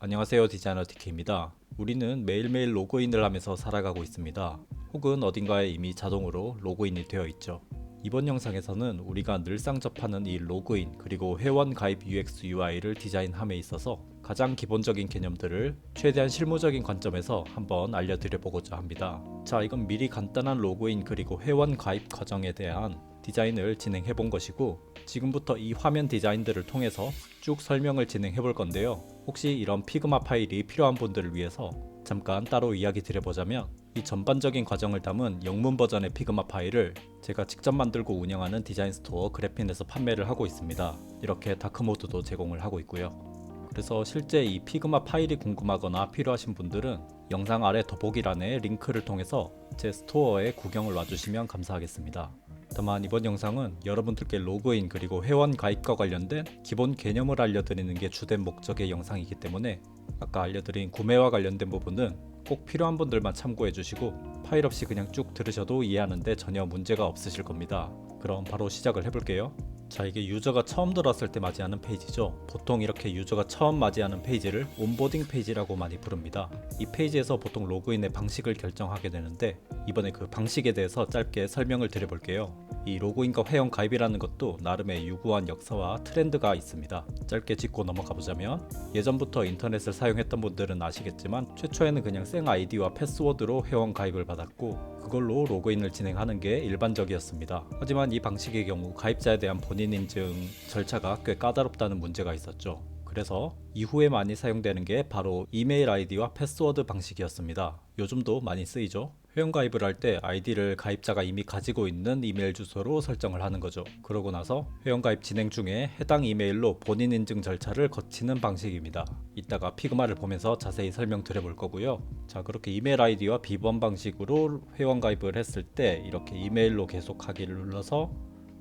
안녕하세요, 디자이너 TK입니다. 우리는 매일매일 로그인을 하면서 살아가고 있습니다. 혹은 어딘가에 이미 자동으로 로그인이 되어 있죠. 이번 영상에서는 우리가 늘상 접하는 이 로그인 그리고 회원 가입 UX UI를 디자인함에 있어서 가장 기본적인 개념들을 최대한 실무적인 관점에서 한번 알려드려 보고자 합니다. 자, 이건 미리 간단한 로그인 그리고 회원 가입 과정에 대한 디자인을 진행해 본 것이고, 지금부터 이 화면 디자인들을 통해서 쭉 설명을 진행해 볼 건데요. 혹시 이런 피그마 파일이 필요한 분들을 위해서 잠깐 따로 이야기 드려보자면, 이 전반적인 과정을 담은 영문 버전의 피그마 파일을 제가 직접 만들고 운영하는 디자인 스토어 그래핀에서 판매를 하고 있습니다. 이렇게 다크모드도 제공을 하고 있고요. 그래서 실제 이 피그마 파일이 궁금하거나 필요하신 분들은 영상 아래 더보기란에 링크를 통해서 제 스토어에 구경을 와주시면 감사하겠습니다. 다만 이번 영상은 여러분들께 로그인 그리고 회원 가입과 관련된 기본 개념을 알려드리는 게 주된 목적의 영상이기 때문에 아까 알려드린 구매와 관련된 부분은 꼭 필요한 분들만 참고해 주시고 파일 없이 그냥 쭉 들으셔도 이해하는데 전혀 문제가 없으실 겁니다. 그럼 바로 시작을 해볼게요. 자, 이게 유저가 처음 들어왔을 때 맞이하는 페이지죠. 보통 이렇게 유저가 처음 맞이하는 페이지를 온보딩 페이지라고 많이 부릅니다. 이 페이지에서 보통 로그인의 방식을 결정하게 되는데, 이번에 그 방식에 대해서 짧게 설명을 드려볼게요. 이 로그인과 회원 가입이라는 것도 나름의 유구한 역사와 트렌드가 있습니다. 짧게 짚고 넘어가 보자면, 예전부터 인터넷을 사용했던 분들은 아시겠지만 최초에는 그냥 생 아이디와 패스워드로 회원 가입을 받았고 그걸로 로그인을 진행하는 게 일반적이었습니다. 하지만 이 방식의 경우 가입자에 대한 본인 인증 절차가 꽤 까다롭다는 문제가 있었죠. 그래서 이후에 많이 사용되는 게 바로 이메일 아이디와 패스워드 방식이었습니다. 요즘도 많이 쓰이죠. 회원가입을 할 때 아이디를 가입자가 이미 가지고 있는 이메일 주소로 설정을 하는 거죠. 그러고 나서 회원가입 진행 중에 해당 이메일로 본인 인증 절차를 거치는 방식입니다. 이따가 피그마를 보면서 자세히 설명드려 볼 거고요. 자, 그렇게 이메일 아이디와 비번 방식으로 회원가입을 했을 때 이렇게 이메일로 계속하기를 눌러서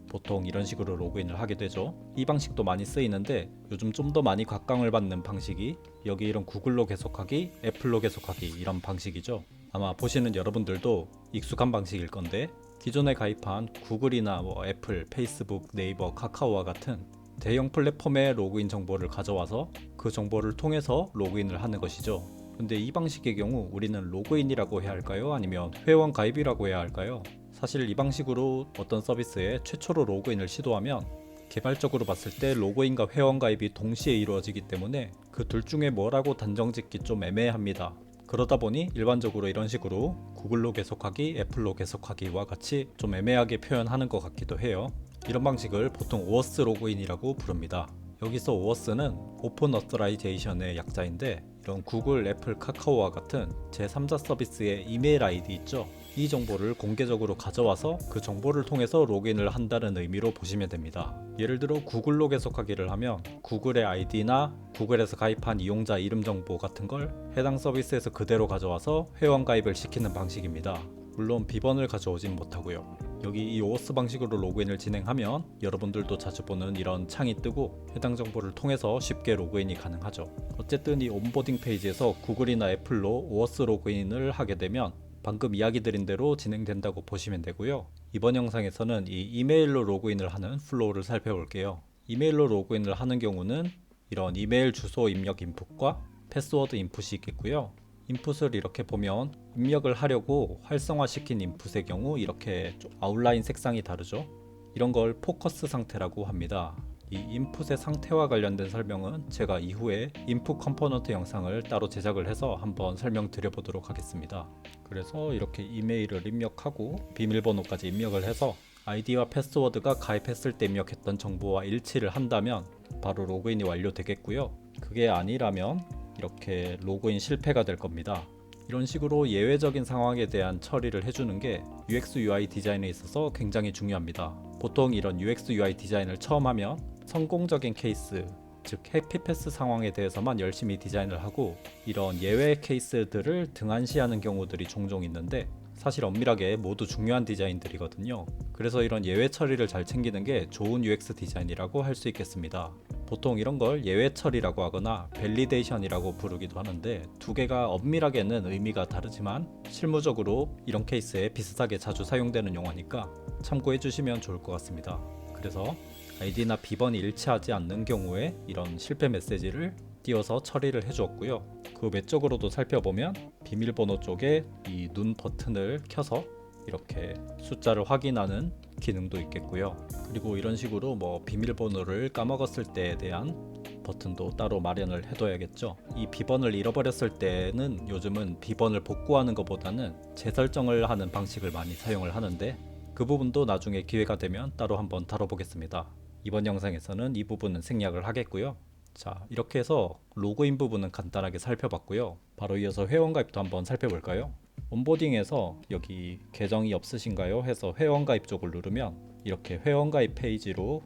보통 이런 식으로 로그인을 하게 되죠. 이 방식도 많이 쓰이는데 요즘 좀 더 많이 각광을 받는 방식이 여기 이런 구글로 계속하기, 애플로 계속하기 이런 방식이죠. 아마 보시는 여러분들도 익숙한 방식일 건데, 기존에 가입한 구글이나 애플, 페이스북, 네이버, 카카오와 같은 대형 플랫폼의 로그인 정보를 가져와서 그 정보를 통해서 로그인을 하는 것이죠. 근데 이 방식의 경우 우리는 로그인이라고 해야 할까요? 아니면 회원 가입이라고 해야 할까요? 사실 이 방식으로 어떤 서비스에 최초로 로그인을 시도하면 개발적으로 봤을 때 로그인과 회원 가입이 동시에 이루어지기 때문에 그 둘 중에 뭐라고 단정 짓기 좀 애매합니다. 그러다 보니 일반적으로 이런 식으로 구글로 계속하기, 애플로 계속하기와 같이 좀 애매하게 표현하는 것 같기도 해요. 이런 방식을 보통 오어스 로그인이라고 부릅니다. 여기서 오어스는 오픈 어서라이제이션의 약자인데, 이런 구글, 애플, 카카오와 같은 제3자 서비스의 이메일 아이디 있죠. 이 정보를 공개적으로 가져와서 그 정보를 통해서 로그인을 한다는 의미로 보시면 됩니다. 예를 들어 구글로 계속하기를 하면 구글의 아이디나 구글에서 가입한 이용자 이름 정보 같은 걸 해당 서비스에서 그대로 가져와서 회원 가입을 시키는 방식입니다. 물론 비번을 가져오진 못하고요. 여기 이 오어스 방식으로 로그인을 진행하면 여러분들도 자주 보는 이런 창이 뜨고 해당 정보를 통해서 쉽게 로그인이 가능하죠. 어쨌든 이 온보딩 페이지에서 구글이나 애플로 오어스 로그인을 하게 되면 방금 이야기 드린 대로 진행된다고 보시면 되고요. 이번 영상에서는 이 이메일로 로그인을 하는 플로우를 살펴볼게요. 이메일로 로그인을 하는 경우는 이런 이메일 주소 입력 인풋과 패스워드 인풋이 있겠고요. 인풋을 이렇게 보면 입력을 하려고 활성화시킨 인풋의 경우 이렇게 아웃라인 색상이 다르죠. 이런 걸 포커스 상태라고 합니다. 이 인풋의 상태와 관련된 설명은 제가 이후에 인풋 컴포넌트 영상을 따로 제작을 해서 한번 설명드려 보도록 하겠습니다. 그래서 이렇게 이메일을 입력하고 비밀번호까지 입력을 해서 아이디와 패스워드가 가입했을 때 입력했던 정보와 일치를 한다면 바로 로그인이 완료되겠고요. 그게 아니라면 이렇게 로그인 실패가 될 겁니다. 이런 식으로 예외적인 상황에 대한 처리를 해주는 게 UX UI 디자인에 있어서 굉장히 중요합니다. 보통 이런 UX UI 디자인을 처음 하면 성공적인 케이스, 즉 해피패스 상황에 대해서만 열심히 디자인을 하고 이런 예외 케이스들을 등한시하는 경우들이 종종 있는데, 사실 엄밀하게 모두 중요한 디자인들이거든요. 그래서 이런 예외 처리를 잘 챙기는 게 좋은 UX 디자인이라고 할 수 있겠습니다. 보통 이런 걸 예외 처리라고 하거나 밸리데이션이라고 부르기도 하는데, 두 개가 엄밀하게는 의미가 다르지만 실무적으로 이런 케이스에 비슷하게 자주 사용되는 용어니까 참고해 주시면 좋을 것 같습니다. 그래서 아이디나 비번이 일치하지 않는 경우에 이런 실패 메시지를 띄워서 처리를 해주었고요. 그 외적으로도 살펴보면 비밀번호 쪽에 이 눈 버튼을 켜서 이렇게 숫자를 확인하는 기능도 있겠고요. 그리고 이런 식으로 뭐 비밀번호를 까먹었을 때에 대한 버튼도 따로 마련을 해둬야겠죠. 이 비번을 잃어버렸을 때는 요즘은 비번을 복구하는 것보다는 재설정을 하는 방식을 많이 사용을 하는데, 그 부분도 나중에 기회가 되면 따로 한번 다뤄보겠습니다. 이번 영상에서는 이 부분은 생략을 하겠고요. 자, 이렇게 해서 로그인 부분은 간단하게 살펴봤고요. 바로 이어서 회원가입도 한번 살펴볼까요? 온보딩에서 여기 계정이 없으신가요? 해서 회원가입 쪽을 누르면 이렇게 회원가입 페이지로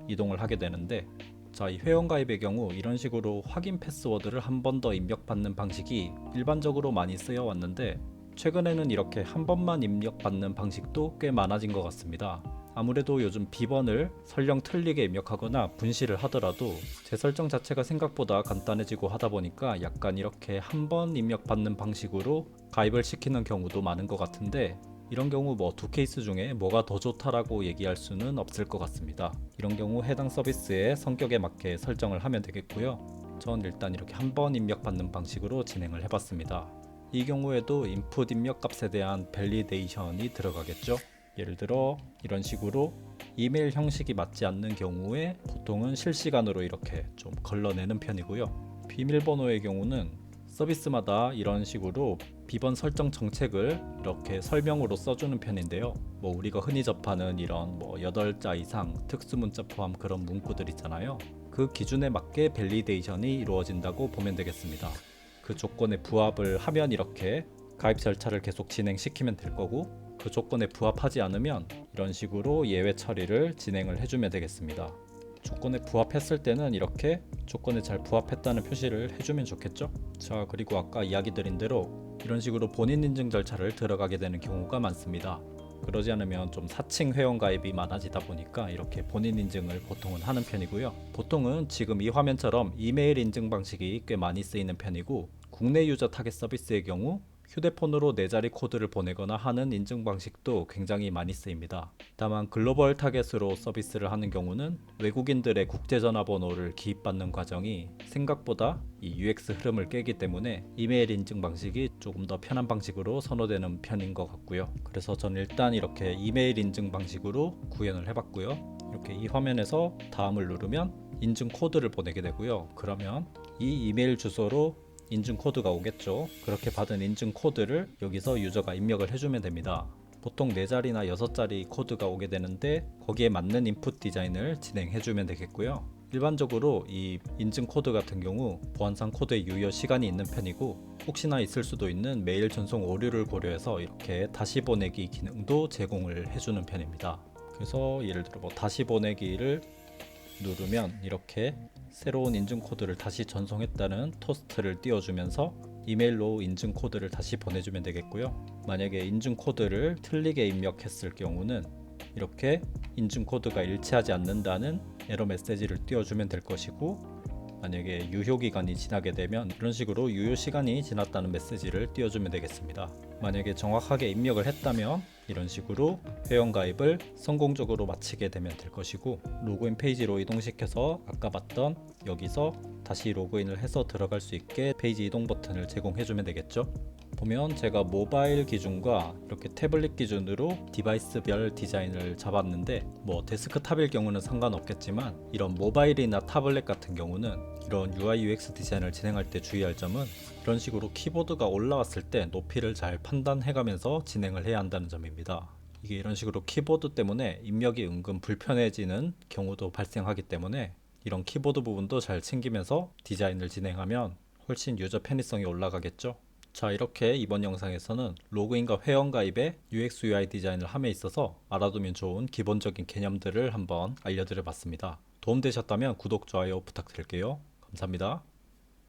이동을 하게 되는데, 자, 이 회원가입의 경우 이런 식으로 확인 패스워드를 한 번 더 입력받는 방식이 일반적으로 많이 쓰여 왔는데, 최근에는 이렇게 한 번만 입력받는 방식도 꽤 많아진 것 같습니다. 아무래도 요즘 비번을 설령 틀리게 입력하거나 분실을 하더라도 재설정 자체가 생각보다 간단해지고 하다 보니까 약간 이렇게 한 번 입력받는 방식으로 가입을 시키는 경우도 많은 것 같은데, 이런 경우 뭐 두 케이스 중에 뭐가 더 좋다라고 얘기할 수는 없을 것 같습니다. 이런 경우 해당 서비스의 성격에 맞게 설정을 하면 되겠고요. 전 일단 이렇게 한 번 입력받는 방식으로 진행을 해봤습니다. 이 경우에도 인풋 입력 값에 대한 밸리데이션이 들어가겠죠. 예를 들어 이런 식으로 이메일 형식이 맞지 않는 경우에 보통은 실시간으로 이렇게 좀 걸러내는 편이고요. 비밀번호의 경우는 서비스마다 이런 식으로 비번 설정 정책을 이렇게 설명으로 써주는 편인데요. 뭐 우리가 흔히 접하는 이런 뭐 8자 이상 특수문자 포함 그런 문구들 있잖아요. 그 기준에 맞게 밸리데이션이 이루어진다고 보면 되겠습니다. 그 조건에 부합을 하면 이렇게 가입 절차를 계속 진행시키면 될 거고, 그 조건에 부합하지 않으면 이런 식으로 예외 처리를 진행을 해주면 되겠습니다. 조건에 부합했을 때는 이렇게 조건에 잘 부합했다는 표시를 해주면 좋겠죠. 자, 그리고 아까 이야기 드린 대로 이런 식으로 본인 인증 절차를 들어가게 되는 경우가 많습니다. 그러지 않으면 좀 사칭 회원 가입이 많아지다 보니까 이렇게 본인 인증을 보통은 하는 편이고요. 보통은 지금 이 화면처럼 이메일 인증 방식이 꽤 많이 쓰이는 편이고, 국내 유저 타겟 서비스의 경우 휴대폰으로 4자리 코드를 보내거나 하는 인증 방식도 굉장히 많이 쓰입니다. 다만 글로벌 타겟으로 서비스를 하는 경우는 외국인들의 국제전화번호를 기입받는 과정이 생각보다 이 UX 흐름을 깨기 때문에 이메일 인증 방식이 조금 더 편한 방식으로 선호되는 편인 것 같고요. 그래서 저는 일단 이렇게 이메일 인증 방식으로 구현을 해봤고요. 이렇게 이 화면에서 다음을 누르면 인증 코드를 보내게 되고요. 그러면 이 이메일 주소로 인증 코드가 오겠죠. 그렇게 받은 인증 코드를 여기서 유저가 입력을 해주면 됩니다. 보통 4자리나 6자리 코드가 오게 되는데, 거기에 맞는 인풋 디자인을 진행해주면 되겠고요. 일반적으로 이 인증 코드 같은 경우 보안상 코드의 유효 시간이 있는 편이고, 혹시나 있을 수도 있는 메일 전송 오류를 고려해서 이렇게 다시 보내기 기능도 제공을 해주는 편입니다. 그래서 예를 들어 뭐 다시 보내기를 누르면 이렇게 새로운 인증 코드를 다시 전송했다는 토스트를 띄워주면서 이메일로 인증 코드를 다시 보내주면 되겠고요. 만약에 인증 코드를 틀리게 입력했을 경우는 이렇게 인증 코드가 일치하지 않는다는 에러 메시지를 띄워주면 될 것이고, 만약에 유효기간이 지나게 되면 이런 식으로 유효시간이 지났다는 메시지를 띄워주면 되겠습니다. 만약에 정확하게 입력을 했다면 이런 식으로 회원가입을 성공적으로 마치게 되면 될 것이고, 로그인 페이지로 이동시켜서 아까 봤던 여기서 다시 로그인을 해서 들어갈 수 있게 페이지 이동 버튼을 제공해주면 되겠죠. 보면 제가 모바일 기준과 이렇게 태블릿 기준으로 디바이스별 디자인을 잡았는데, 뭐 데스크탑일 경우는 상관없겠지만 이런 모바일이나 타블렛 같은 경우는 이런 UI UX 디자인을 진행할 때 주의할 점은 이런 식으로 키보드가 올라왔을 때 높이를 잘 판단해가면서 진행을 해야 한다는 점입니다. 이게 이런 식으로 키보드 때문에 입력이 은근 불편해지는 경우도 발생하기 때문에 이런 키보드 부분도 잘 챙기면서 디자인을 진행하면 훨씬 유저 편의성이 올라가겠죠. 자, 이렇게 이번 영상에서는 로그인과 회원가입의 UX UI 디자인을 함에 있어서 알아두면 좋은 기본적인 개념들을 한번 알려드려 봤습니다. 도움되셨다면 구독, 좋아요 부탁드릴게요. 감사합니다.